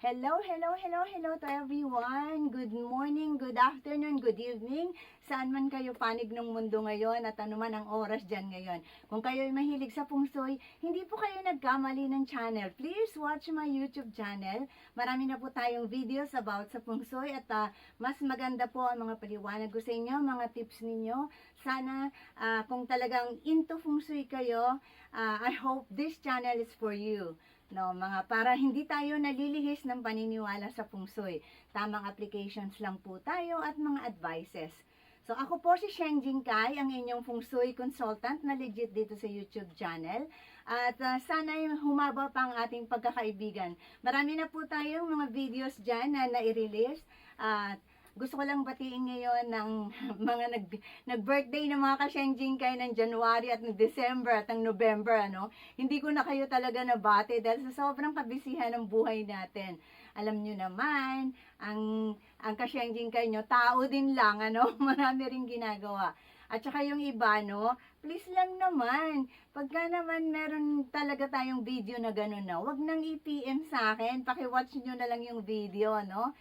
Hello, hello, hello, hello to everyone. Good morning, good afternoon, good evening. Saan man kayo panig ng mundo ngayon at ano man ang oras dyan ngayon. Kung kayo ay mahilig sa Feng Shui, hindi po kayo nagkamali ng channel. Please watch my YouTube channel. Marami na po tayong videos about sa Feng Shui at mas maganda po ang mga paliwanag ko sa inyo, mga tips ninyo. Sana kung talagang into Feng Shui kayo, I hope this channel is for you. No, para hindi tayo nalilihis ng paniniwala sa Feng Shui. Tamang applications lang po tayo at mga advices. So ako po si Sheng Jing Kai, ang inyong Feng Shui consultant na legit dito sa YouTube channel. At sana humaba pa ang ating pagkakaibigan. Marami na po tayong mga videos dyan na nai-release. At gusto ko lang batiin ngayon ng mga nag-birthday ng mga ka-Sheng Kai ng January at ng December at ng November, ano? Hindi ko na kayo talaga nabati dahil sa sobrang kabisihan ng buhay natin. Alam nyo naman, ang ka-Sheng Kai nyo, tao din lang, ano? Marami ring ginagawa. At saka yung iba, no? Please lang naman, pagka naman meron talaga tayong video na gano'n na, wag nang i-PM sa akin, paki-watch nyo na lang yung video, no?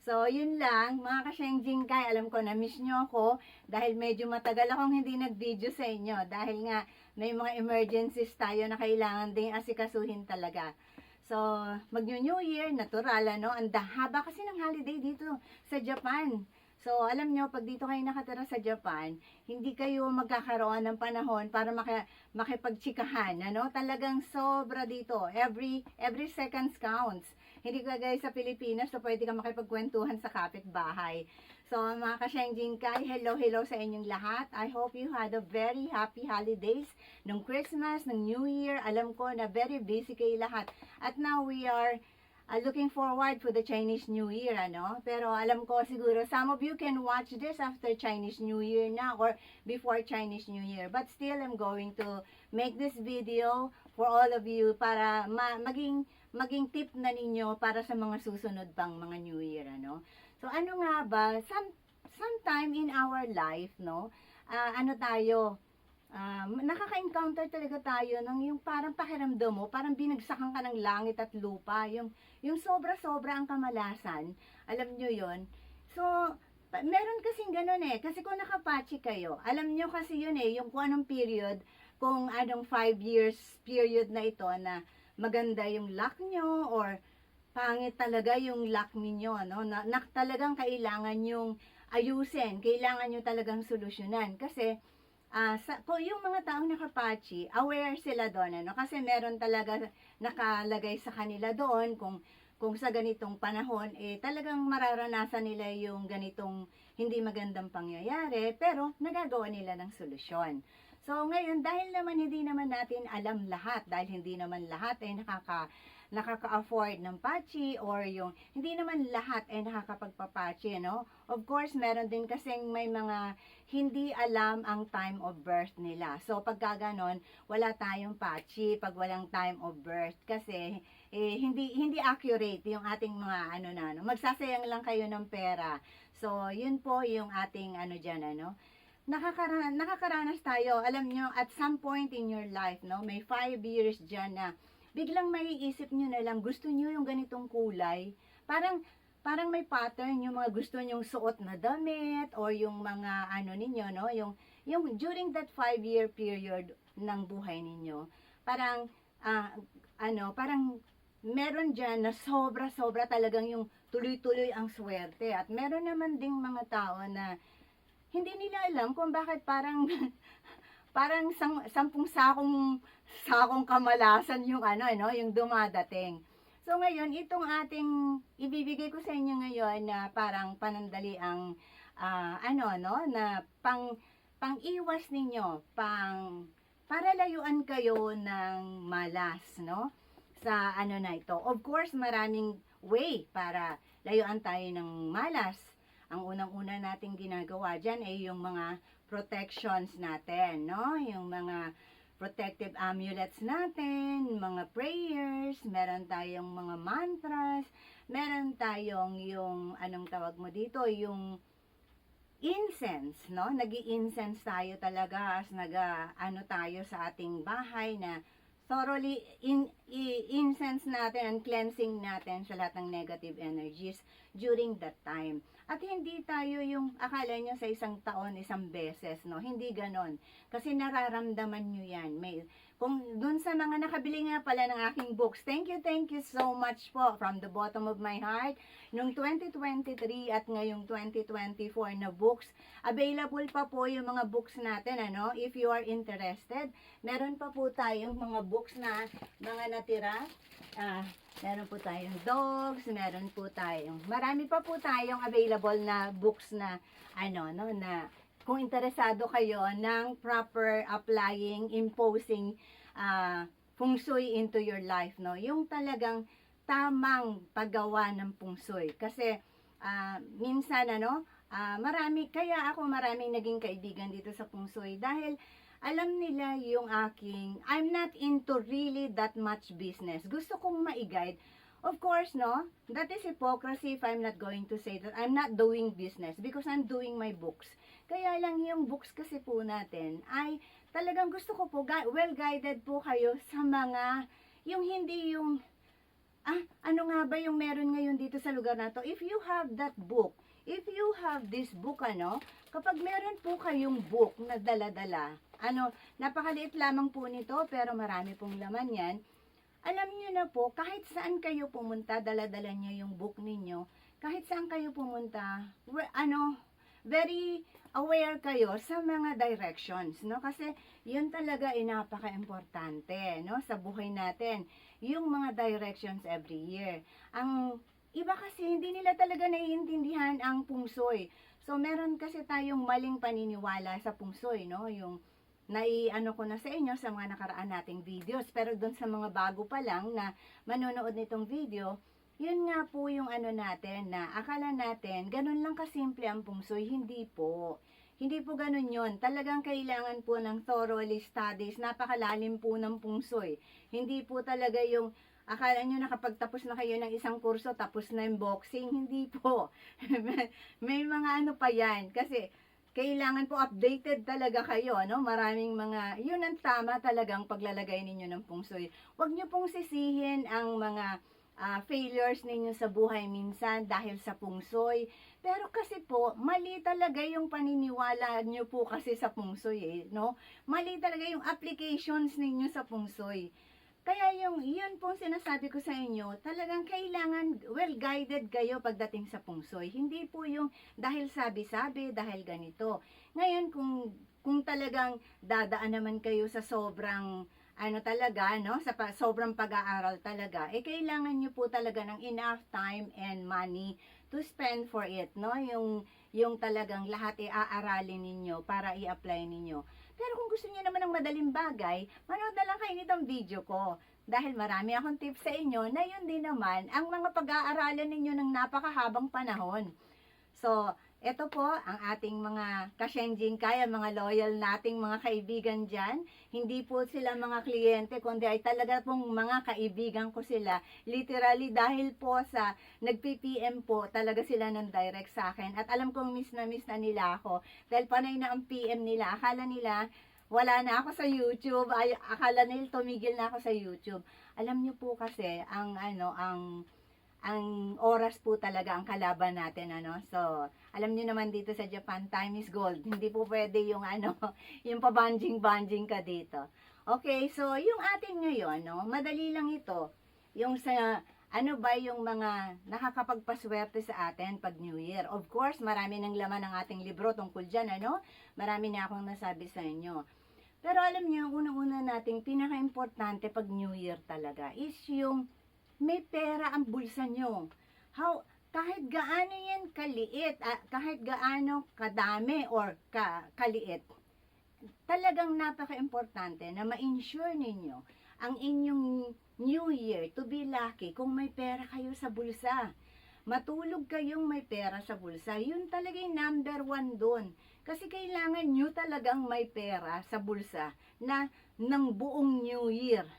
So, yun lang, mga ka-Sheng Kai, alam ko na-miss nyo ako dahil medyo matagal akong hindi nag-video sa inyo dahil nga may mga emergencies tayo na kailangan din asikasuhin talaga. So, mag-New Year, natural, ano? Ang haba kasi ng holiday dito sa Japan. So, alam nyo, pag dito kayo nakatira sa Japan, hindi kayo magkakaroon ng panahon para makipagtsikahan, ano? Talagang sobra dito. Every seconds counts. Hindi ka guys sa Pilipinas, so pwede ka makipagkwentuhan sa kapitbahay. So, mga ka-Sheng Kai, hello, hello sa inyong lahat. I hope you had a very happy holidays nung Christmas, ng New Year. Alam ko na very busy kayo lahat. At now we are looking forward for the Chinese New Year, ano? Pero alam ko siguro, some of you can watch this after Chinese New Year na or before Chinese New Year. But still, I'm going to make this video for all of you para maging tip na ninyo para sa mga susunod pang mga New Year, ano? So, ano nga ba? Sometime in our life, no? Nakaka-encounter talaga tayo ng yung parang pakiramdam mo, parang binagsakan ka ng langit at lupa, yung sobra-sobra ang kamalasan, alam nyo yon. So, meron kasing ganun kasi kung nakapachi kayo, alam nyo kasi yun yung kung anong period, kung anong 5 years period na ito na maganda yung luck nyo or pangit talaga yung luck ninyo, no? Na talagang kailangan yung ayusin, kailangan nyo talagang solusyonan kasi yung mga taong nakapachi, aware sila doon, ano? Kasi meron talaga nakalagay sa kanila doon kung sa ganitong panahon, talagang mararanasan nila yung ganitong hindi magandang pangyayari, pero nagagawa nila ng solusyon. So, ngayon, dahil naman hindi naman natin alam lahat, dahil hindi naman lahat ay nakaka-afford ng pachi or yung hindi naman lahat ay nakakapagpapachi, no? Of course, meron din kasing may mga hindi alam ang time of birth nila. So, pagka ganon, wala tayong pachi pag walang time of birth kasi hindi accurate yung ating mga magsasayang lang kayo ng pera. So, yun po yung ating dyan, nakakaranas tayo, alam nyo, at some point in your life, no, may 5 years dyan na biglang maiisip nyo na lang, gusto nyo yung ganitong kulay, parang may pattern, yung mga gusto nyong suot na damit, or yung mga ninyo, no, yung during that 5-year period ng buhay ninyo, parang meron dyan na sobra-sobra talagang yung tuloy-tuloy ang swerte, at meron naman ding mga tao na hindi nila alam kung bakit parang 10 sakong kamalasan yung yung dumadating. So ngayon, itong ating ibibigay ko sa inyo ngayon na parang panandaliang na pang-iwas ninyo, para layuan kayo ng malas, no? Sa na ito. Of course, maraming way para layuan tayo ng malas. Ang unang-una nating ginagawa dyan ay yung mga protections natin, no? Yung mga protective amulets natin, mga prayers, meron tayong mga mantras, meron tayong yung, anong tawag mo dito, yung incense, no? Nag-i-incense tayo talaga as tayo sa ating bahay na thoroughly incense natin and cleansing natin sa lahat ng negative energies during that time. At hindi tayo yung akala nyo sa isang taon, isang beses, no? Hindi ganon. Kasi nararamdaman nyo yan. Kung dun sa mga nakabili nga pala ng aking books, thank you so much po from the bottom of my heart. Nung 2023 at ngayong 2024 na books, available pa po yung mga books natin, ano? If you are interested, meron pa po tayong mga books na mga natira. Meron po tayong dogs, meron po tayong, marami pa po tayong available na books na, na kung interesado kayo ng proper applying, imposing feng shui into your life, no? Yung talagang tamang paggawa ng feng shui. Kasi, minsan, kaya ako maraming naging kaibigan dito sa feng shui dahil alam nila yung I'm not into really that much business. Gusto kong ma-guide. Of course, no? That is hypocrisy if I'm not going to say that I'm not doing business because I'm doing my books. Kaya lang yung books kasi po natin ay talagang gusto ko po, well-guided po kayo sa mga, yung hindi yung, ano nga ba yung meron ngayon dito sa lugar na to? If you have that book, if you have this book, kapag meron po kayong book na dala-dala, napakaliit lamang po nito, pero marami pong laman yan. Alam niyo na po, kahit saan kayo pumunta, dala-dala niyo yung book ninyo, kahit saan kayo pumunta, very aware kayo sa mga directions, no? Kasi yun talaga ay napaka-importante, no? Sa buhay natin, yung mga directions every year. Ang iba kasi hindi nila talaga naiintindihan ang feng shui. So meron kasi tayong maling paniniwala sa feng shui, no? Yung ko na sa inyo sa mga nakaraan nating videos. Pero doon sa mga bago pa lang na manonood nitong video, yun nga po yung natin na akala natin, ganun lang kasimple ang feng shui. Hindi po. Hindi po ganun yun. Talagang kailangan po ng thoroughly studies. Napakalalim po ng feng shui. Hindi po talaga yung akala nyo nakapagtapos na kayo ng isang kurso, tapos na yung boxing. Hindi po. May mga pa yan. Kasi kailangan po updated talaga kayo, Maraming mga, yun ang tama talagang paglalagay ninyo ng feng shui. Huwag nyo pong sisihin ang mga failures ninyo sa buhay minsan dahil sa feng shui. Pero kasi po, mali talaga yung paniniwala nyo po kasi sa feng shui, no? Mali talaga yung applications ninyo sa feng shui. Kaya yun pong sinasabi ko sa inyo, talagang kailangan well-guided kayo pagdating sa feng shui. Hindi po yung dahil sabi-sabi, dahil ganito. Ngayon, kung talagang dadaan naman kayo sa sobrang, sa sobrang pag-aaral talaga, kailangan nyo po talaga ng enough time and money to spend for it, no? Yung talagang lahat aaralin ninyo para i-apply ninyo. Pero kung gusto niyo naman ng madaling bagay, manood na lang kayo nitong video ko. Dahil marami akong tips sa inyo na yun din naman ang mga pag-aaralan ninyo ng napakahabang panahon. So, ito po ang ating mga ka-Shenjing Kai, mga loyal nating mga kaibigan dyan. Hindi po sila mga kliyente, kundi ay talaga pong mga kaibigan ko sila. Literally, dahil po sa nag-PPM po, talaga sila ng direct sa akin. At alam kong miss na nila ako. Dahil panay na ang PM nila. Akala nila, wala na ako sa YouTube. Akala nila tumigil na ako sa YouTube. Alam niyo po kasi, ang oras po talaga ang kalaban natin, So, alam niyo naman dito sa Japan, time is gold. Hindi po pwede yung yung pabanjing-banjing ka dito. Okay, so yung atin ngayon, madali lang ito. Yung sa yung mga nakakapagpaswerte sa atin pag New Year. Of course, marami ng laman ng ating libro tungkol dyan, Marami na akong nasabi sa inyo. Pero alam niyo, unang-una nating pinaka-importante pag New Year talaga is yung may pera ang bulsa nyo. Kahit gaano yan kaliit, kahit gaano kadami or kaliit, talagang napaka-importante na ma-insure ninyo ang inyong New Year to be lucky kung may pera kayo sa bulsa. Matulog kayong may pera sa bulsa. Yun talaga yung number 1 doon. Kasi kailangan nyo talagang may pera sa bulsa na ng buong New Year.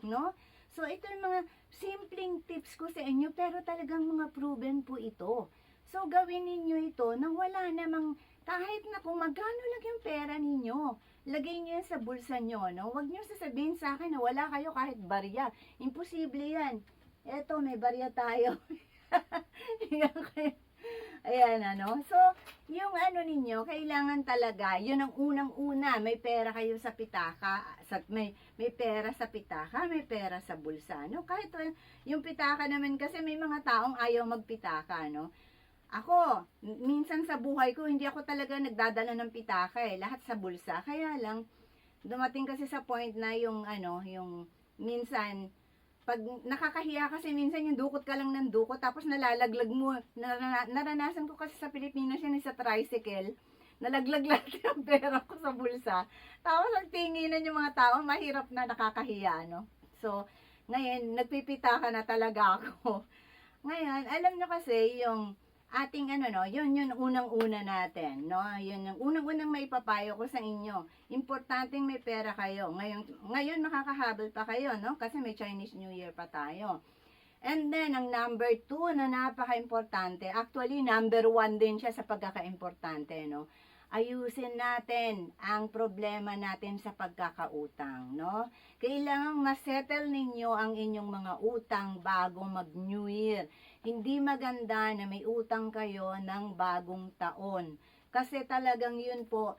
No? So, ito yung mga simpleng tips ko sa inyo, pero talagang mga proven po ito. So, gawin ninyo ito na wala namang, kahit na kung magkano lang yung pera ninyo, lagay niyo yan sa bulsa niyo, no? Huwag niyo sasabihin sa akin na wala kayo kahit barya. Imposible yan. Eto, may barya tayo. Ayan, ano. So, yung ano ninyo, kailangan talaga, yun ang unang-una, may pera kayo sa pitaka, may pera sa pitaka, may pera sa bulsa, no? Kahit yung pitaka naman kasi may mga taong ayaw magpitaka, no? Ako, minsan sa buhay ko, hindi ako talaga nagdadala ng pitaka lahat sa bulsa. Kaya lang, dumating kasi sa point na yung ano, yung minsan, pag nakakahiya kasi minsan yung dukot ka lang ng dukot tapos nalalaglag mo. Naranasan ko kasi sa Pilipinas yan sa tricycle. Nalaglag lahat yung pera ko sa bulsa. Tapos ang tinginan yung mga tao, mahirap na, nakakahiya, no? So, ngayon, nagpipita ka na talaga ako. Ngayon, alam nyo kasi yung ating ano, no, yun unang-una natin, no? Yun yung unang-unang maipapayo ko sa inyo. Importanteng may pera kayo. Ngayon makakahabol pa kayo, no? Kasi may Chinese New Year pa tayo. And then, ang number 2 na napaka-importante, actually, number 1 din siya sa pagkaka-importante, no? Ayusin natin ang problema natin sa pagkakautang, no? Kailangang ma-settle ninyo ang inyong mga utang bago mag-New Year. Hindi maganda na may utang kayo ng bagong taon. Kasi talagang yun po,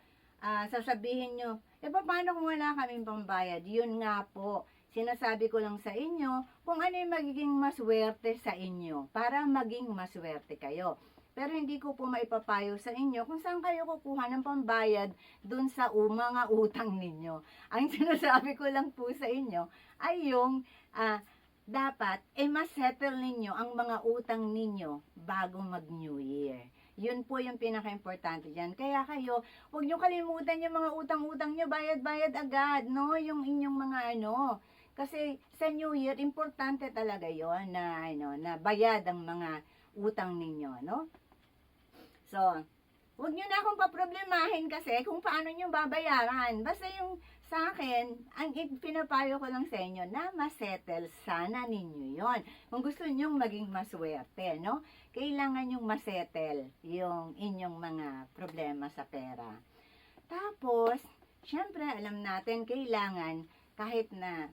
sasabihin nyo, paano kung wala kaming pambayad? Yun nga po, sinasabi ko lang sa inyo kung ano yung magiging maswerte sa inyo para maging maswerte kayo. Pero hindi ko po maipapayo sa inyo kung saan kayo kukuha ng pambayad dun sa mga utang ninyo. Ang sinasabi ko lang po sa inyo ay yung dapat ma-settle ninyo ang mga utang ninyo bago mag-New Year. Yun po yung pinaka-importante dyan. Kaya kayo, huwag nyo kalimutan yung mga utang-utang nyo, bayad-bayad agad, no? Yung inyong mga ano. Kasi sa New Year, importante talaga yon na, na bayad ang mga utang ninyo, no? So, huwag nyo na akong paproblemahin kasi kung paano nyo babayaran. Basta yung sa akin, ang pinapayo ko lang sa inyo na masettle sana ninyo yon. Kung gusto nyo maging maswerte, no? Kailangan yung masettle yung inyong mga problema sa pera. Tapos, syempre, alam natin, kailangan kahit na,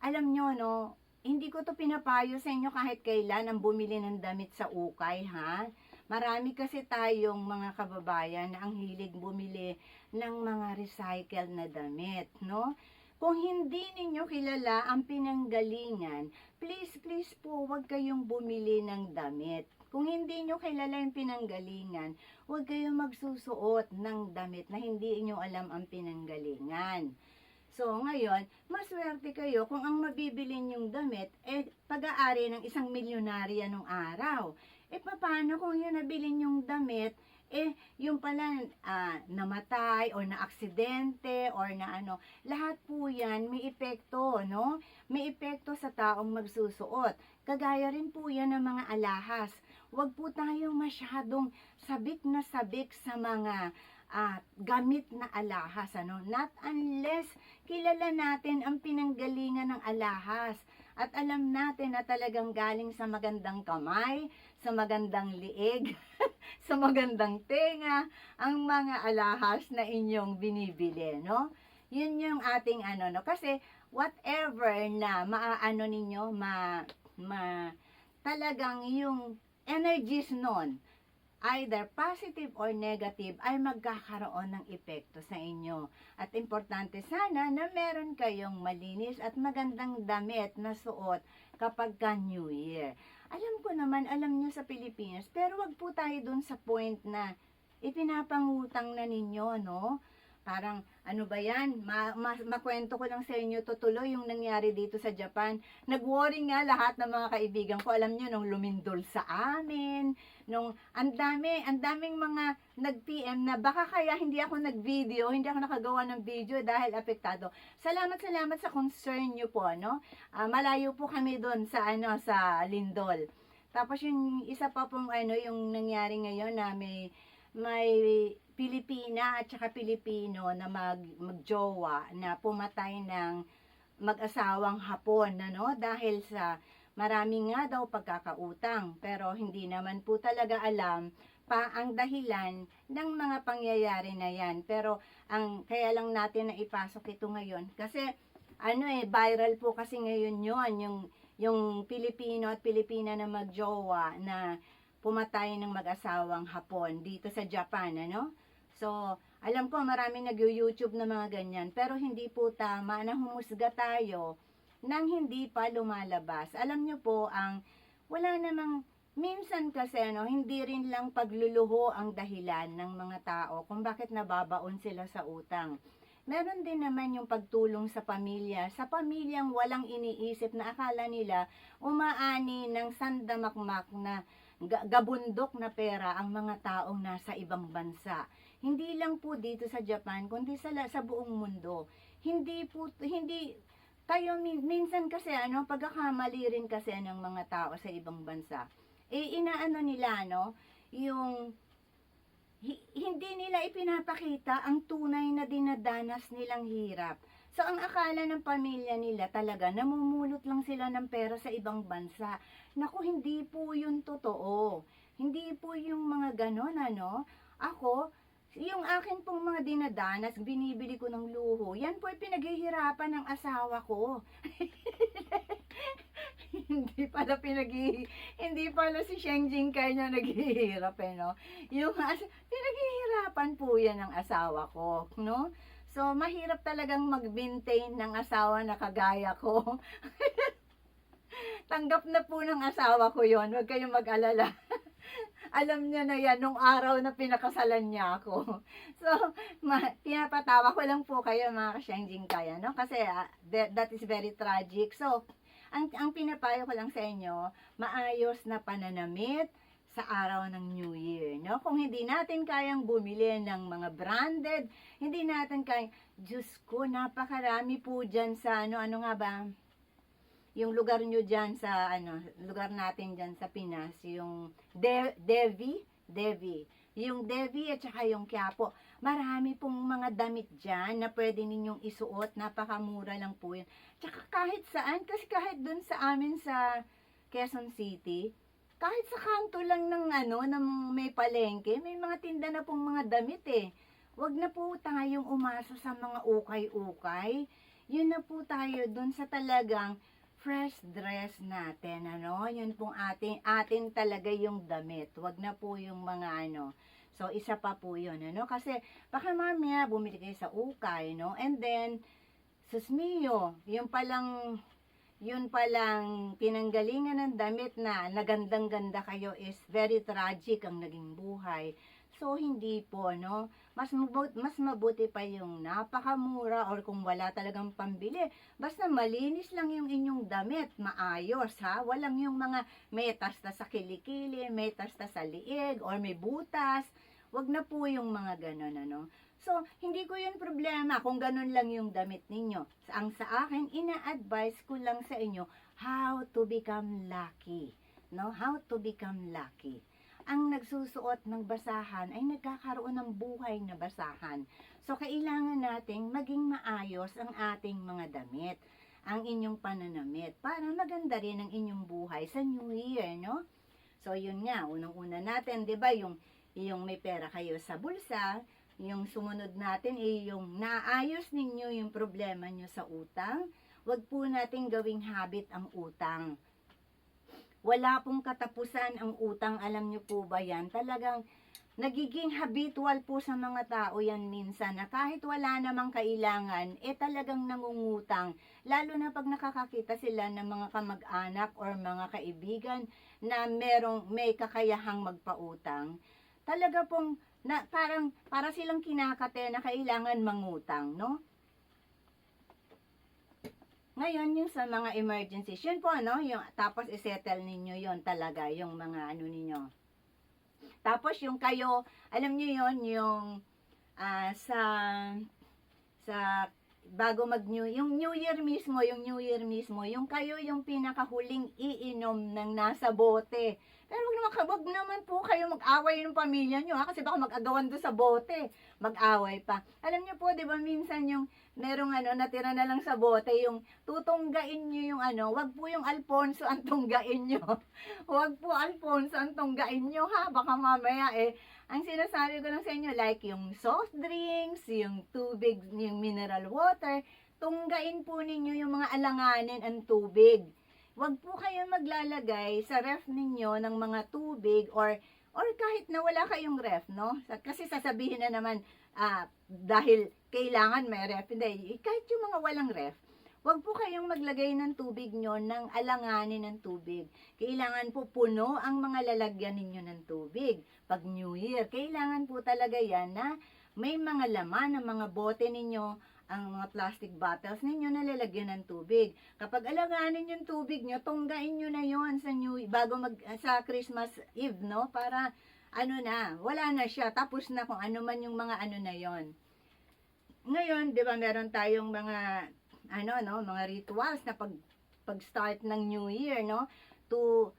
alam nyo, no? Hindi ko to pinapayo sa inyo kahit kailan ang bumili ng damit sa ukay, ha? Marami kasi tayong mga kababayan na ang hilig bumili ng mga recycled na damit, no? Kung hindi ninyo kilala ang pinanggalingan, please po, huwag kayong bumili ng damit. Kung hindi nyo kilala yung pinanggalingan, huwag kayong magsusuot ng damit na hindi nyo alam ang pinanggalingan. So, ngayon, maswerte kayo kung ang mabibili nyong damit, pag-aari ng isang milyonarya nung araw. Paano kung yung nabili nyong damit, yung pala namatay or na-aksidente or na ano, lahat po yan may epekto, no? May epekto sa taong magsusuot. Kagaya rin po yan ng mga alahas. Huwag po tayong masyadong sabik na sabik sa mga gamit na alahas, ano? Not unless kilala natin ang pinanggalingan ng alahas at alam natin na talagang galing sa magandang kamay, sa magandang liig, sa magandang tenga, ang mga alahas na inyong binibili, no? Yun yung ating ano, no? Kasi whatever na maaano ninyo, talagang yung energies nun, either positive or negative, ay magkakaroon ng epekto sa inyo. At importante sana na meron kayong malinis at magandang damit na suot kapag ka New Year. Alam ko naman, alam nyo sa Pilipinas, pero wag po tayo dun sa point na ipinapangutang na ninyo, no? Parang, ano ba yan? Makwento ko lang sa inyo, tutuloy yung nangyari dito sa Japan. Nag-worry nga lahat ng mga kaibigan ko. Alam nyo, nung lumindol sa amin, nung ang daming mga nag-PM na baka kaya hindi ako nag-video, hindi ako nakagawa ng video dahil apektado. Salamat sa concern nyo po, no? Malayo po kami doon sa, sa Lindol. Tapos yung isa pa pong, yung nangyari ngayon na may Pilipina at saka Pilipino na magjowa na pumatay ng mag-asawang Hapon, dahil sa marami nga daw pagkakautang, pero hindi naman po talaga alam pa ang dahilan ng mga pangyayari na yan. Pero kaya lang natin na ipasok ito ngayon kasi viral po kasi ngayon yung Pilipino at Pilipina na magjowa na pumatay ng mag-asawang Hapon dito sa Japan, ano? So, alam ko maraming nag-YouTube na mga ganyan, pero hindi po tama na humusga tayo nang hindi pa lumalabas. Alam nyo po, wala namang, minsan kasi, hindi rin lang pagluluho ang dahilan ng mga tao kung bakit nababaon sila sa utang. Meron din naman yung pagtulong sa pamilya. Sa pamilyang walang iniisip na akala nila umaani ng sandamakmak na gabundok na pera ang mga taong nasa ibang bansa. Hindi lang po dito sa Japan, kundi sa buong mundo. Hindi kayo minsan kasi pagkakamali rin kasi ng mga tao sa ibang bansa. Inaano nila yung hindi nila ipinapakita ang tunay na dinadanas nilang hirap. So ang akala ng pamilya nila talaga namumulot lang sila ng pera sa ibang bansa. Naku, hindi po yun totoo. Hindi po yung mga ganon Ako, yung akin pong mga dinadanas, binibili ko ng luho, yan po ay pinaghihirapan ng asawa ko. Hindi pala si Sheng Jingkai na naghihirap pinaghihirapan po yan ng asawa ko, no? So, mahirap talagang mag-maintain ng asawa na kagaya ko. Tanggap na po ng asawa ko yon, huwag kayong mag-alala. Alam niya na yan nung araw na pinakasalan niya ako. So, pinapatawa ko lang po kayo mga ka-Sheng Jingkai, kasi that is very tragic. So, ang pinapayo ko lang sa inyo, maayos na pananamit sa araw ng New Year, Kung hindi natin kayang bumili ng mga branded, hindi natin kayang, Diyos ko, napakarami po dyan sa, ano nga ba, yung lugar nyo dyan sa, lugar natin dyan sa Pinas, yung Devi, yung Devi at saka yung Quiapo. Marami pong mga damit dyan na pwede ninyong isuot, napakamura lang po yun. Tsaka kahit saan, kasi kahit dun sa amin sa Quezon City, kahit sa kanto lang ng may palengke, may mga tinda na pong mga damit Wag na po tayong umasa sa mga ukay-ukay. Yun na po tayo dun sa talagang fresh dress natin, Yun pong atin talaga yung damit. Wag na po yung mga So, isa pa po yun, Kasi, baka mamaya bumili kayo sa ukay, And then, sus mio, yun palang pinanggalingan ng damit na nagandang-ganda kayo is very tragic ang naging buhay. So, hindi po, Mas mabuti pa yung napakamura or kung wala talagang pambili. Basta malinis lang yung inyong damit, maayos, ha? Walang yung mga may tasta sa kilikili, may tasta sa liig, or may butas. Wag na po yung mga ganon, So, hindi ko yun problema kung ganun lang yung damit ninyo. Ang sa akin, ina-advise ko lang sa inyo how to become lucky, How to become lucky. Ang nagsusuot ng basahan ay nagkakaroon ng buhay na basahan. So, kailangan nating maging maayos ang ating mga damit, ang inyong pananamit, para maganda rin ang inyong buhay sa New Year, So, yun nga, unang-una natin, di ba, yung may pera kayo sa bulsa, yung sumunod natin yung naayos ninyo yung problema nyo sa utang. Wag po natin gawing habit ang utang. Wala pong katapusan ang utang, alam nyo po ba yan? Talagang nagiging habitual po sa mga tao yan minsan na kahit wala namang kailangan, talagang nangungutang. Lalo na pag nakakakita sila ng mga kamag-anak or mga kaibigan na may kakayahang magpautang. Talaga pong, para silang kinakate na kailangan mangutang, Ngayon, yung sa mga emergencies, yun po, yung, tapos isettle ninyo yon talaga, yung mga ninyo. Tapos, yung kayo, alam nyo yon yung, bago yung New Year mismo, yung kayo yung pinakahuling iinom ng nasa bote. Pero wag naman po kayo mag-away ng pamilya nyo, kasi baka mag-agawan doon sa bote, mag-away pa. Alam nyo po, di ba, minsan yung merong natira na lang sa bote, yung tutunggain nyo yung wag po yung Alfonso ang tunggain nyo. Wag po Alfonso ang tunggain nyo ha, baka mamaya ang sinasabi ko lang sa inyo, like yung soft drinks, yung tubig, yung mineral water, tunggain po ninyo yung mga alanganin ang tubig. Wag po kayo maglalagay sa ref ninyo ng mga tubig or kahit na wala kayong ref, no? Kasi sasabihin na naman, dahil kailangan may ref, hindi, kahit yung mga walang ref, wag po kayong maglagay ng tubig nyo ng alanganin ng tubig. Kailangan po puno ang mga lalagyan ninyo ng tubig. Pag New Year, kailangan po talaga yan na may mga laman ng mga bote ninyo, ang mga plastic bottles ninyo na lalagyan ng tubig. Kapag alanganin yung tubig nyo, tunggain nyo na yon sa sa Christmas Eve, no? Para wala na siya. Tapos na kung ano man yung mga na yon. Ngayon, 'di ba, meron tayong mga mga rituals na pag-start ng New Year, no? To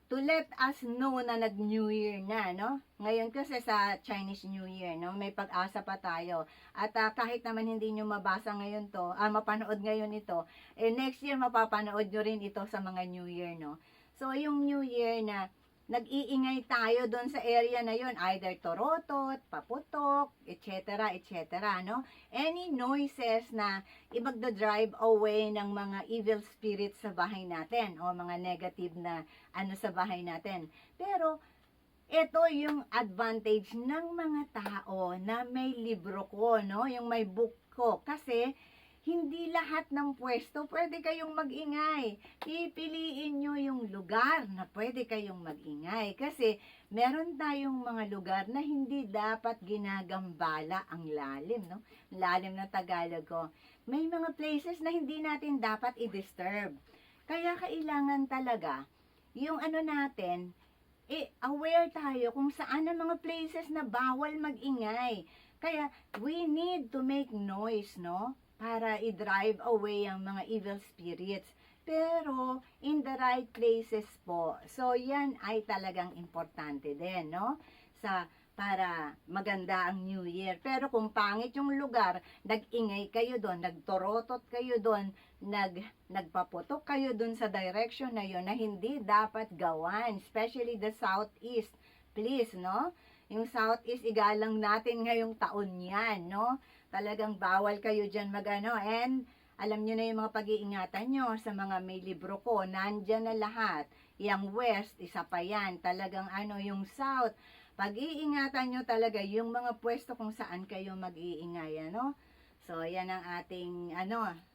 let us know na nag-New Year na, no? Ngayon kasi sa Chinese New Year, no? May pag-asa pa tayo. At kahit naman hindi nyo mabasa ngayon to, mapanood ngayon ito, next year mapapanood nyo rin ito sa mga New Year, no? So, yung New Year na nag-iingay tayo doon sa area na yon, either torotot, paputok, etc., etc., no? Any noises na imagda-drive away ng mga evil spirits sa bahay natin o mga negative na sa bahay natin. Pero ito yung advantage ng mga tao na may libro ko, no? Yung may book ko. Kasi hindi lahat ng pwesto pwede kayong mag-ingay. Pipiliin nyo yung lugar na pwede kayong mag-ingay. Kasi meron tayong mga lugar na hindi dapat ginagambala ang lalim, no? Lalim na Tagalog ko. May mga places na hindi natin dapat i-disturb. Kaya kailangan talaga yung natin, aware tayo kung saan ang mga places na bawal mag-ingay. Kaya we need to make noise, no? Para i-drive away ang mga evil spirits. Pero, in the right places po. So, yan ay talagang importante din, no? Para maganda ang New Year. Pero kung pangit yung lugar, nag-ingay kayo doon, nagtorotot kayo doon, nagpaputok kayo doon sa direction na yun na hindi dapat gawan. Especially the southeast. Please, no? Yung southeast, igalang natin ngayong taon yan, no? Talagang bawal kayo dyan and alam nyo na yung mga pag-iingatan nyo sa mga may libro ko, nandyan na lahat. Yung west, isa pa yan. Talagang yung south, pag-iingatan nyo talaga yung mga pwesto kung saan kayo mag-iingay, So, yan ang ating,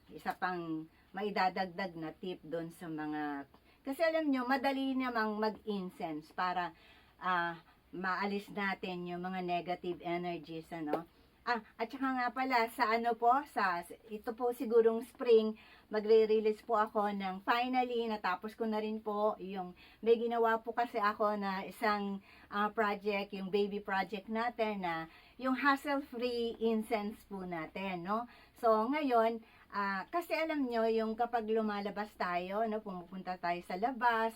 isa pang maidadagdag na tip doon sa mga, kasi alam nyo, madali namang mag-incense para, maalis natin yung mga negative energies, at saka nga pala, ito po sigurong spring, magre-release po ako ng finally, natapos ko na rin po, may ginawa po kasi ako na isang project, yung baby project natin, na yung hassle-free incense po natin, no? So, ngayon, kasi alam nyo, yung kapag lumalabas tayo, pumupunta tayo sa labas,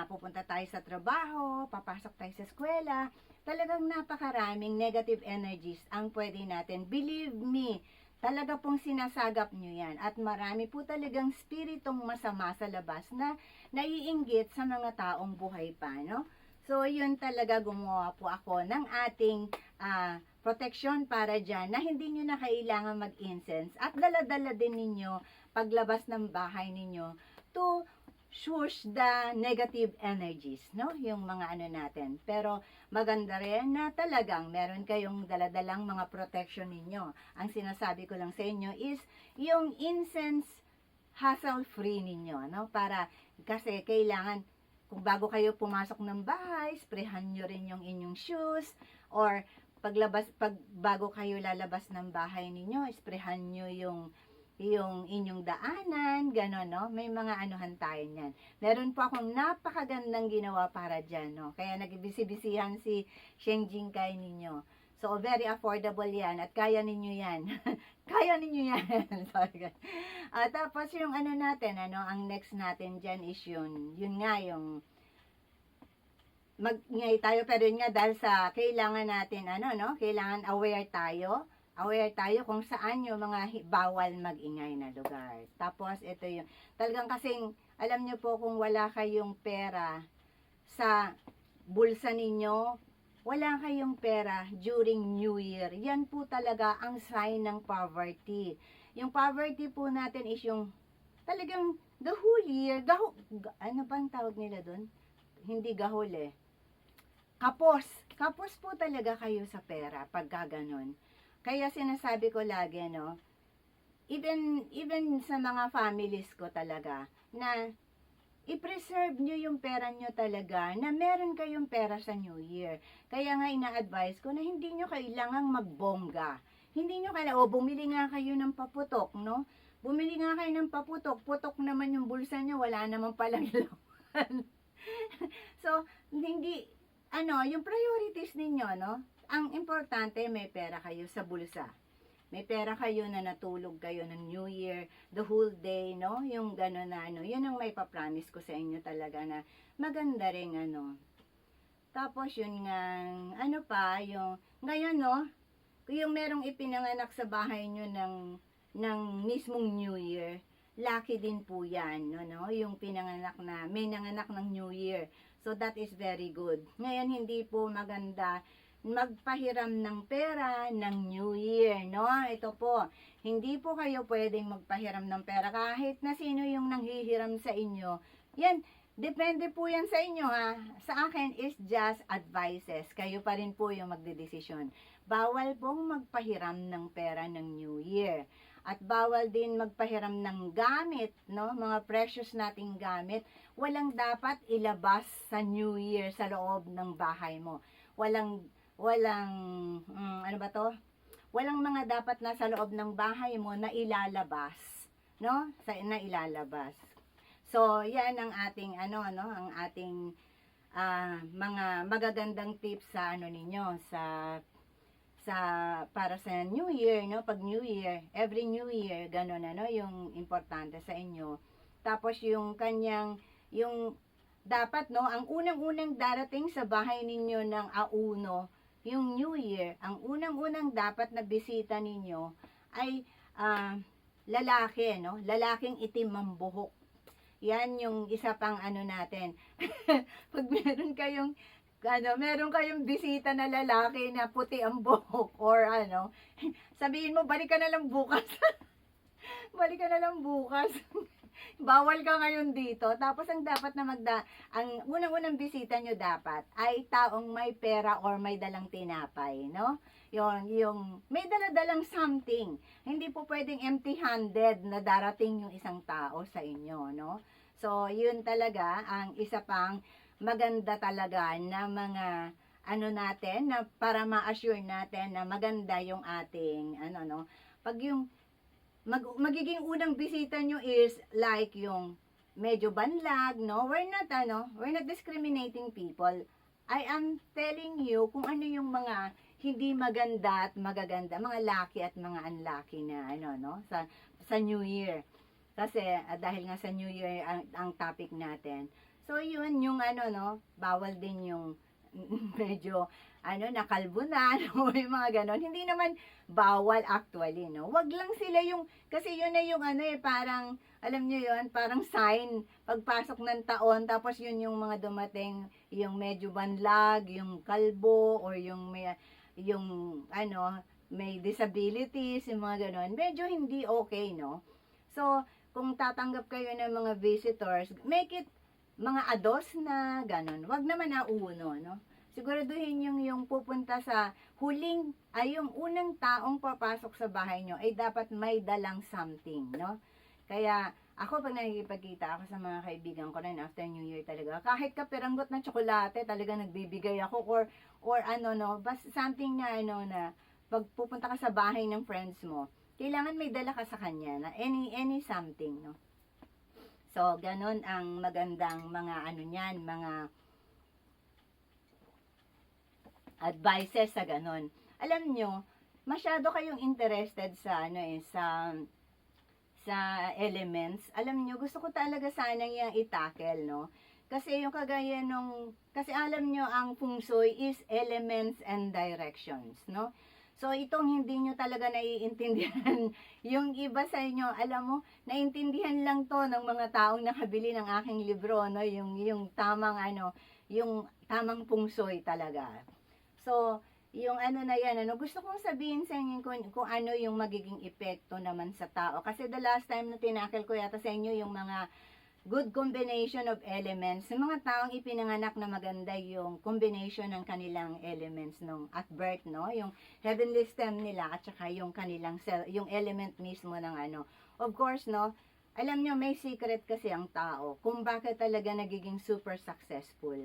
pupunta tayo sa trabaho, papasok tayo sa eskwela, talagang napakaraming negative energies ang pwede natin. Believe me, talaga pong sinasagap nyo yan. At marami po talagang spiritong masama sa labas na naiinggit sa mga taong buhay pa, no? So, yun talaga gumawa po ako ng ating protection para dyan na hindi nyo na kailangan mag-incense. At dala-dala din ninyo paglabas ng bahay ninyo to shush the negative energies, no? Yung mga natin. Pero maganda rin na talagang meron kayong daladalang mga protection ninyo. Ang sinasabi ko lang sa inyo is yung incense hassle-free ninyo, no? Kasi kailangan, kung bago kayo pumasok ng bahay, sprayhan nyo rin yung inyong shoes, or bago kayo lalabas ng bahay ninyo, sprayhan nyo yung inyong daanan, gano'n, no? May mga tayo niyan. Meron po akong napakagandang ginawa para dyan, no? Kaya nagbisi-bisihan si Sheng Jing kay ninyo. So, very affordable yan at kaya ninyo yan. Kaya ninyo yan. Sorry. Tapos yung natin, ang next natin dyan is yun nga yung mag-ingay tayo, pero yun nga dahil sa kailangan natin, kailangan aware tayo aware tayo kung saan yung mga bawal magingay na lugar. Tapos, ito yung, talagang kasing, alam nyo po kung wala kayong pera sa bulsa ninyo, wala kayong pera during New Year, yan po talaga ang sign ng poverty. Yung poverty po natin is yung talagang the whole year, ano bang tawag nila doon? Hindi gahol eh. Kapos. Kapos po talaga kayo sa pera pagka ganun. Kaya sinasabi ko lagi, no, even sa mga families ko talaga, na i-preserve nyo yung pera nyo talaga, na meron kayong pera sa New Year. Kaya nga ina-advise ko na hindi nyo kailangang magbongga. Hindi nyo kailangan, bumili nga kayo ng paputok, no? Bumili nga kayo ng paputok, putok naman yung bulsa nyo, wala naman palang laman. So, hindi, yung priorities ninyo, no? Ang importante, may pera kayo sa bulsa. May pera kayo na natulog kayo ng New Year, the whole day, no? Yung gano'n na, yun ang may papromise ko sa inyo talaga na maganda rin, Tapos, yun nga, yung, ngayon, no? Yung merong ipinanganak sa bahay nyo ng mismong New Year, lucky din po yan, no? Yung pinanganak na, may nanganak ng New Year. So, that is very good. Ngayon, hindi po maganda magpahiram ng pera ng New Year, no? Ito po, hindi po kayo pwedeng magpahiram ng pera kahit na sino yung nanghihiram sa inyo. Yan, depende po yan sa inyo, ha? Sa akin is just advices. Kayo pa rin po yung magdedesisyon. Bawal pong magpahiram ng pera ng New Year. At bawal din magpahiram ng gamit, no? Mga precious nating gamit. Walang dapat ilabas sa New Year sa loob ng bahay mo. Walang ano ba to? Walang mga dapat nasa loob ng bahay mo na ilalabas, no? Na ilalabas. So, yan ang ating ang ating mga magagandang tips sa ninyo sa para sa New Year, no? Pag New Year, every New Year, ganun yung importante sa inyo. Tapos yung dapat, no, ang unang-unang darating sa bahay ninyo ng auno, yung New Year, ang unang-unang dapat na bisita ninyo ay lalaki, no? Lalaking itim ang buhok. Yan yung isa pang natin. Pag meron kayong bisita na lalaki na puti ang buhok or sabihin mo, balik ka na lang bukas. Balik ka na lang bukas. Bawal ka ngayon dito. Tapos ang dapat na ang unang-unang bisita nyo dapat ay taong may pera or may dalang tinapay, no? Yung may dala-dalang something. Hindi po pwedeng empty-handed na darating yung isang tao sa inyo, no? So, yun talaga ang isa pang maganda talaga na mga natin na para ma-assure natin na maganda yung ating pag yung magiging unang bisita nyo is like yung medyo banlag, no? We're not discriminating people. I am telling you kung ano yung mga hindi maganda at magaganda, mga lucky at mga unlucky na sa New Year. Kasi dahil nga sa New Year ang topic natin. So yun yung bawal din yung medyo nakalbo na, o yung mga ganon. Hindi naman bawal actually, no? Wag lang sila kasi yun na yung parang, alam nyo yun, parang sign, pagpasok ng taon, tapos yun yung mga dumating, yung medyo banlag, yung kalbo, or yung may disabilities, yung mga ganon. Medyo hindi okay, no? So, kung tatanggap kayo ng mga visitors, make it mga ados na ganon. Wag naman na uno, no? Siguraduhin yung pupunta sa yung unang taong papasok sa bahay nyo ay dapat may dalang something, no? Kaya, ako pag nakikipagkita ako sa mga kaibigan ko rin after New Year talaga, kahit kapiranggot na tsokolate, talaga nagbibigay ako or basta something na na pag pupunta ka sa bahay ng friends mo, kailangan may dala ka sa kanya na any something, no? So, ganun ang magandang mga mga advices sa ganun. Alam nyo, masyado kayong interested sa sa elements. Alam nyo, gusto ko talaga sana yung itackle, no? Kasi yung kagaya kasi alam nyo, ang feng shui is elements and directions, no? So, itong hindi nyo talaga naiintindihan, yung iba sa inyo, alam mo, naintindihan lang to ng mga taong nakabili ng aking libro, no? Yung tamang, yung tamang pungsoy talaga. So, yung ano na yan, gusto kong sabihin sa inyo kung ano yung magiging epekto naman sa tao. Kasi the last time na tinakil ko yata sa inyo yung mga good combination of elements. Sa mga taong ipinanganak na maganda yung combination ng kanilang elements nung at birth, no? Yung heavenly stem nila at saka yung kanilang cell, yung element mismo ng ano. Of course, no? Alam nyo, may secret kasi ang tao kung bakit talaga nagiging super successful.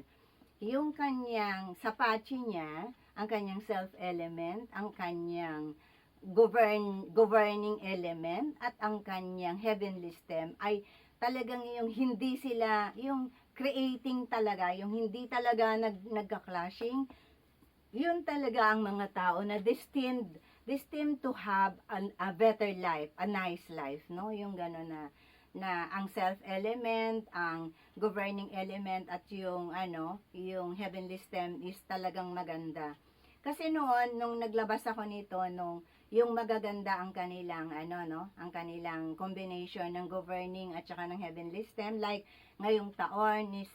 Yung kanyang sapachi niya, ang kanyang self-element, ang kanyang governing element, at ang kanyang heavenly stem ay talagang yung hindi sila, yung creating talaga, yung hindi talaga nagka-clashing, yun talaga ang mga tao na destined to have a better life, a nice life, no? Yung gano'n na ang self-element, ang governing element, at yung yung heavenly stem is talagang maganda. Kasi noon, nung naglabas ako nito, yung magaganda ang kanilang ang kanilang combination ng governing at saka ng heavenly stem, like ngayong taon is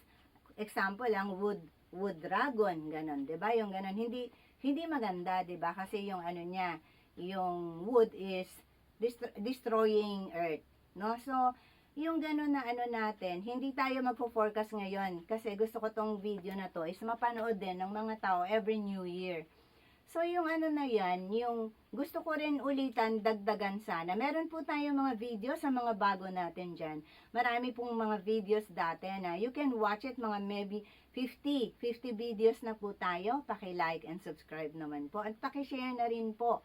example lang wood dragon, ganon, 'di ba? Yung ganon hindi maganda, 'di ba? Kasi yung niya, yung wood is destroying earth, no? So yung ganon na natin, hindi tayo magfo-forecast ngayon kasi gusto ko tong video na to is mapanood din ng mga tao every new year. So, yung na yan, yung gusto ko rin ulitan, dagdagan sana. Meron po tayong mga video sa mga bago natin dyan. Marami pong mga videos dati na you can watch it, mga maybe 50 videos na po tayo. Paki-like and subscribe naman po. At paki-share na rin po.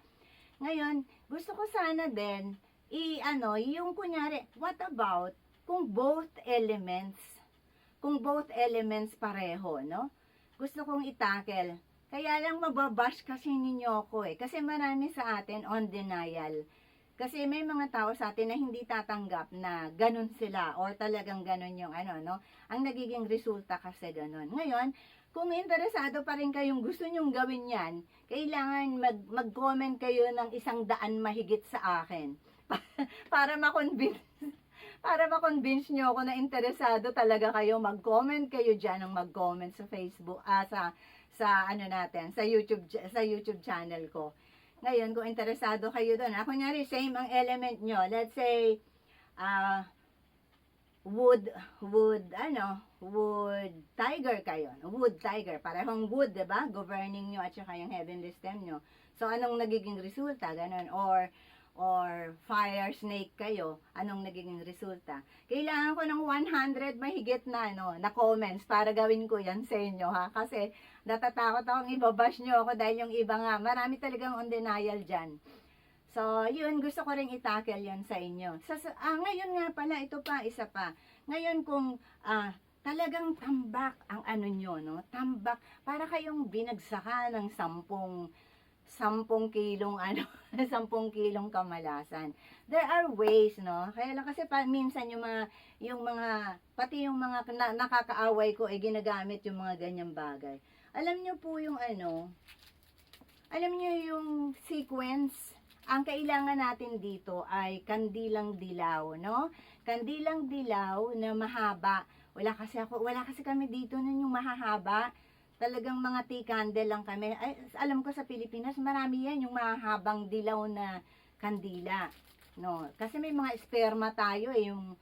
Ngayon, gusto ko sana din, yung kunyari, what about kung both elements pareho, no? Gusto kong itakel. Kaya lang mababash kasi ninyo ako Kasi marami sa atin on denial. Kasi may mga tao sa atin na hindi tatanggap na ganun sila or talagang ganun yung no? Ang nagiging resulta kasi ganun. Ngayon, kung interesado pa rin kayong gusto nyong gawin yan, kailangan mag-comment kayo ng 100 mahigit sa akin. para ma-convince nyo ako na interesado talaga kayo, mag-comment kayo dyan ng mag-comment sa Facebook, sa YouTube channel ko. Ngayon, kung interesado kayo doon, kunyari, same ang element nyo. Let's say, wood tiger kayo. Wood tiger. Parehong wood, diba? Governing nyo at saka yung heavenly stem nyo. So, anong nagiging resulta? Ganon. Or fire snake kayo, anong nagiging resulta? Kailangan ko ng 100 mahigit na comments para gawin ko yan sa inyo, ha? Kasi natatakot akong ibabash nyo ako dahil yung iba nga, marami talagang on denial dyan. So, yun, gusto ko rin itakel yan sa inyo. Ngayon nga pala, ito pa, isa pa. Ngayon kung talagang tambak ang nyo, no? Tambak, para kayong binagsakan ng 10 kilong 10 kilong kamalasan. There are ways, no? Kaya lang kasi minsan pati yung mga nakakaaway ko ginagamit yung mga ganyang bagay. Alam niyo po yung alam niyo yung sequence, ang kailangan natin dito ay kandilang dilaw, no? Kandilang dilaw na mahaba. Wala kasi kami dito nun yung mahahaba. Talagang mga tea candle lang kami. Ay, alam ko sa Pilipinas, marami yan yung mahabang dilaw na kandila. No, kasi may mga sperma tayo yung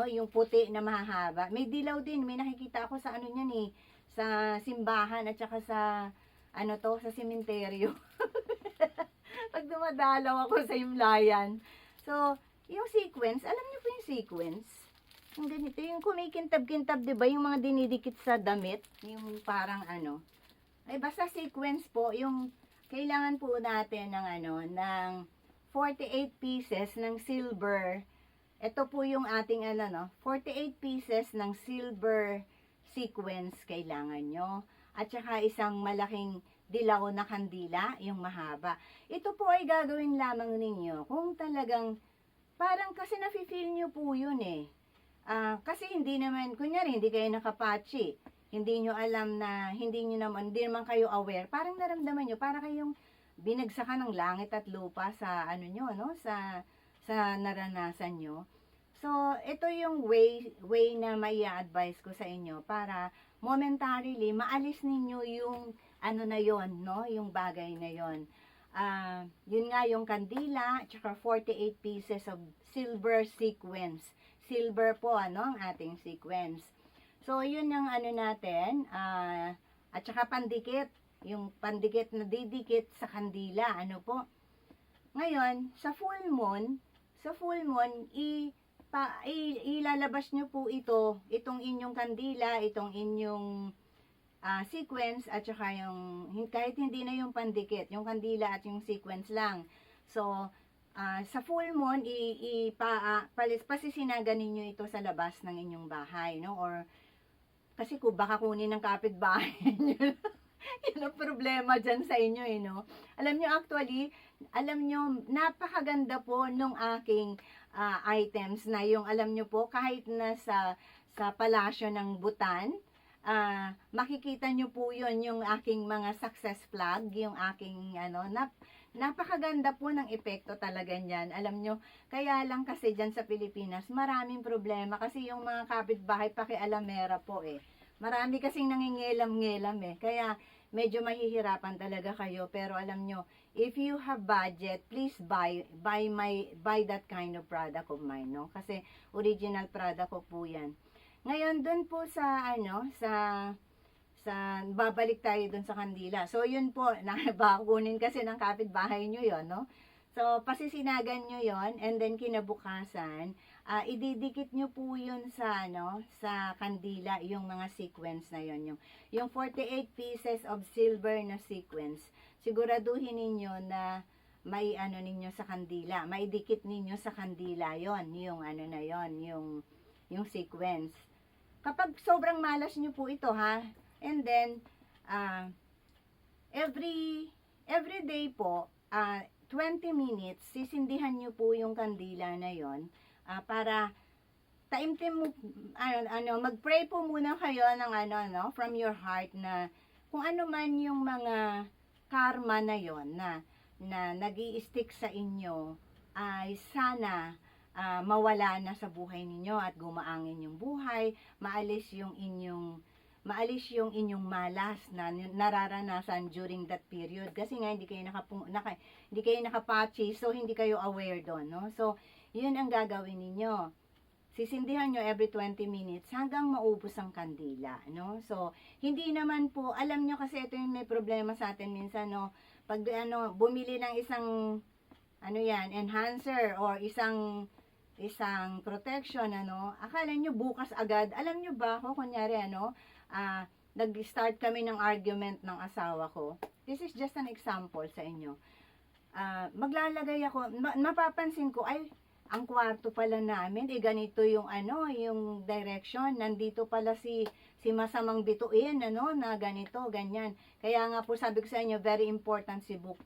yung puti na mahahaba. May dilaw din, may nakikita ako sa niyan sa simbahan at saka sa sa sementeryo. Pag dumadalaw ako sa Himlayan. So, yung sequence, alam niyo po yung sequence? Yung ganito, yung kumikintab-kintab, diba? Yung mga dinidikit sa damit, yung parang ay basta sequence po, yung kailangan po natin ng 48 pieces ng silver. Ito po yung ating 48 pieces ng silver sequence kailangan nyo. At saka isang malaking dilaw na kandila, yung mahaba. Ito po ay gagawin lamang ninyo kung talagang, parang kasi nafe-feel nyo po yun kasi hindi naman, kunyari, hindi kayo nakapatchi, hindi nyo alam na, hindi naman kayo aware, parang naramdaman nyo, para kayong binagsakan ng langit at lupa sa ano nyo, no? Sa naranasan nyo. So, ito yung way na mai-advise ko sa inyo para momentarily maalis ninyo yung ano na yon, no? Yung bagay na yon. Yun nga yung kandila, tsaka 48 pieces of silver sequence. Silver po, ano, ang ating sequence. So, yun ang ano natin, at saka pandikit, yung pandikit na didikit sa kandila, ano po. Ngayon, sa full moon, ilalabas nyo po itong inyong kandila, itong inyong sequence, at saka yung, kahit hindi na yung pandikit, yung kandila at yung sequence lang. So, sa full moon, pasisinagan ninyo ito sa labas ng inyong bahay, no? Or, kasi kung baka kunin ng kapitbahay nyo, yun ang problema dyan sa inyo, no? Alam nyo, napakaganda po nung aking items na yung, alam nyo po, kahit na sa palasyo ng Butan, makikita nyo po yun, yung aking mga success flag, yung aking, napakaganda po ng epekto talaga niyan. Alam nyo, kaya lang kasi dyan sa Pilipinas, maraming problema kasi yung mga kapitbahay pakialamera po Marami kasing nangingelam-ngelam Kaya medyo mahihirapan talaga kayo. Pero alam nyo, if you have budget, please buy that kind of product of mine, no? Kasi original product ko po 'yan. Ngayon dun po sa babalik tayo dun sa kandila. So yun po, kunin kasi ng kapitbahay nyo 'yon, no? So pasisinagan nyo 'yon, and then kinabukasan, ididikit nyo po yun sa kandila, yung mga sequence na yon, yung 48 pieces of silver na sequence. Siguraduhin ninyo na may ninyo sa kandila, maidikit ninyo sa kandila yon, yung na yon, yung sequence. Kapag sobrang malas nyo po ito, and then every day po, 20 minutes sisindihan nyo po yung kandila na yon, para taimtim mo, mag-pray po muna kayo ng from your heart, na kung ano man yung mga karma na yon na nag-i-stick sa inyo, ay sana mawala na sa buhay ninyo at gumaangin yung buhay, maalis yung inyong malas na nararanasan during that period, kasi nga hindi kayo nakapatchy, so hindi kayo aware doon, no? So yun ang gagawin ninyo. Sisindihan nyo every 20 minutes hanggang maubos ang kandila, no? So, hindi naman po, alam nyo kasi ito yung may problema sa atin minsan, no? Pag bumili ng isang enhancer or isang protection, akala nyo bukas agad. Alam nyo ba, kunyari, nag-start kami ng argument ng asawa ko. This is just an example sa inyo. Maglalagay ako, mapapansin ko, ay, ang kwarto pala namin, ganito yung yung direction, nandito pala si masamang bituin, na ganito, ganyan. Kaya nga po sabi ko sa inyo, very important si book.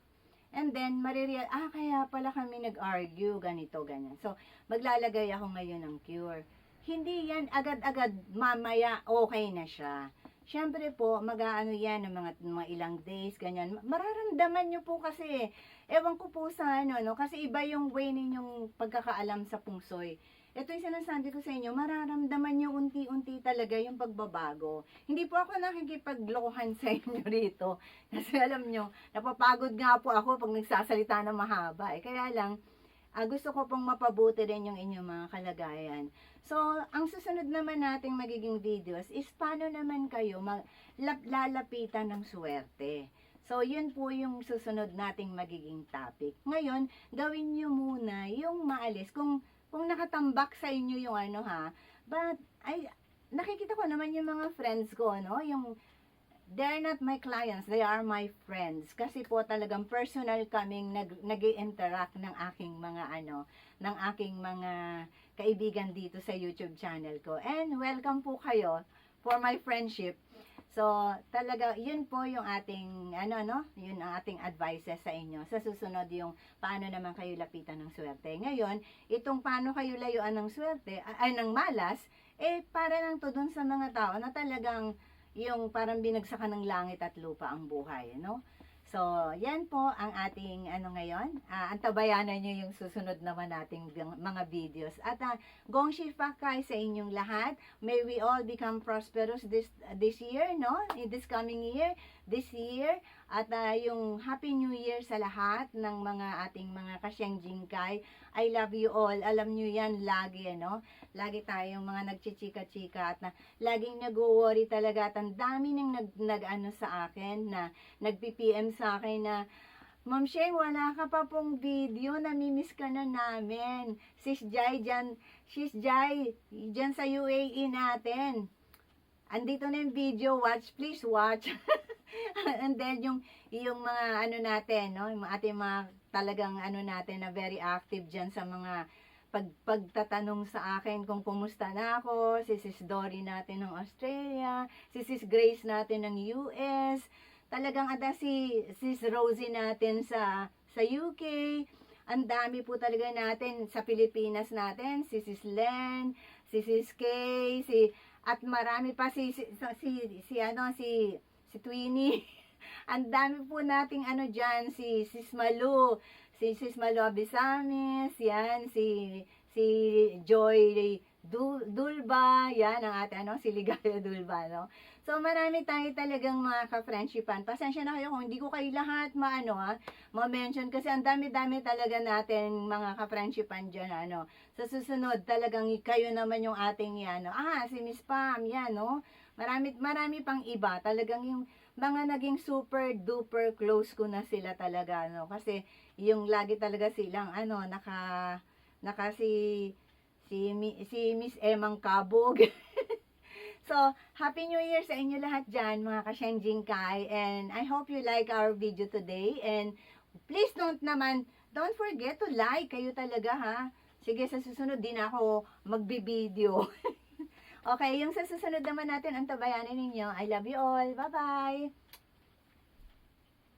And then, kaya pala kami nag-argue, ganito, ganyan. So, maglalagay ako ngayon ng cure. Hindi yan agad-agad, mamaya okay na siya. Siyempre po, yan ng mga ilang days, ganyan. Mararamdaman nyo po kasi, ewan ko po sa kasi iba yung way ninyong pagkakaalam sa pungsoy. Ito yung sinasabi ko sa inyo, mararamdaman nyo unti-unti talaga yung pagbabago. Hindi po ako nakikipaglokohan sa inyo rito. Kasi alam nyo, napapagod nga po ako pag nagsasalita na mahaba. Kaya lang, gusto ko pong mapabuti rin yung inyong mga kalagayan. So, ang susunod naman nating magiging videos is paano naman kayo lalapitan ng swerte. So, yun po yung susunod nating magiging topic. Ngayon, gawin nyo muna yung maalis. Kung nakatambak sa inyo yung but, nakikita ko naman yung mga friends ko, yung they're not my clients, they are my friends. Kasi po talagang personal kaming nag-i-interact ng aking mga kaibigan dito sa YouTube channel ko. And welcome po kayo for my friendship. So, talaga, yun po yung ating, yun ang ating advices sa inyo. Sa susunod yung paano naman kayo lapitan ng swerte. Ngayon, itong paano kayo layuan ng swerte, ng malas, para lang to dun sa mga tao na talagang yung parang binagsakan ng langit at lupa ang buhay, So, So, yan po ang ating ngayon. Antabayanan nyo yung susunod naman nating mga videos. At gong shifakay sa inyong lahat. May we all become prosperous this year, no? In this coming year, this year. At yung Happy New Year sa lahat ng mga ating mga kasyang jingkay. I love you all. Alam nyo yan lagi, no? Lagi tayong mga nagchichika-chika at laging nag-worry talaga. At ang dami nang nag-ano sa akin na nag-PPM sa akin na, Ma'am Sheng, wala ka pa pong video, namimiss ka na namin. Sis Jai dyan sa UAE natin. Andito na yung video, please watch. And then yung mga natin, no? Yung ating mga talagang natin na very active dyan sa mga pagtatanong sa akin kung kumusta na ako, si Sis Dory natin ng Australia, si Sis Grace natin ng US, talagang si Sis Rosie natin sa UK, ang dami po talaga natin sa Pilipinas natin, si Sis Len, si Sis Kay, at marami pa si Twinnie. Ang dami po nating dyan, si Sis Malu Abisamis, yan, si Joy Dulba, yan ang ate, si Ligaya Dulba, no? So, marami tayo talagang mga ka-friendshipan. Pasensya na kayo kung hindi ko kayo lahat ma-mention kasi ang dami-dami talaga natin mga ka-friendshipan dyan, Sa susunod, talagang kayo naman yung ating yan, si Miss Pam, yan, no? Marami pang iba, talagang yung mga naging super duper close ko na sila talaga, no? Kasi yung lagi talaga silang si Miss Emang Kabog. So, Happy New Year sa inyo lahat dyan, mga ka-Shenjing Kai. And I hope you like our video today. And please don't forget to like kayo talaga, ha? Sige, sa susunod din ako magbi-video. Okay, yung sa susunod naman natin, ang tabayanin ninyo. I love you all. Bye-bye!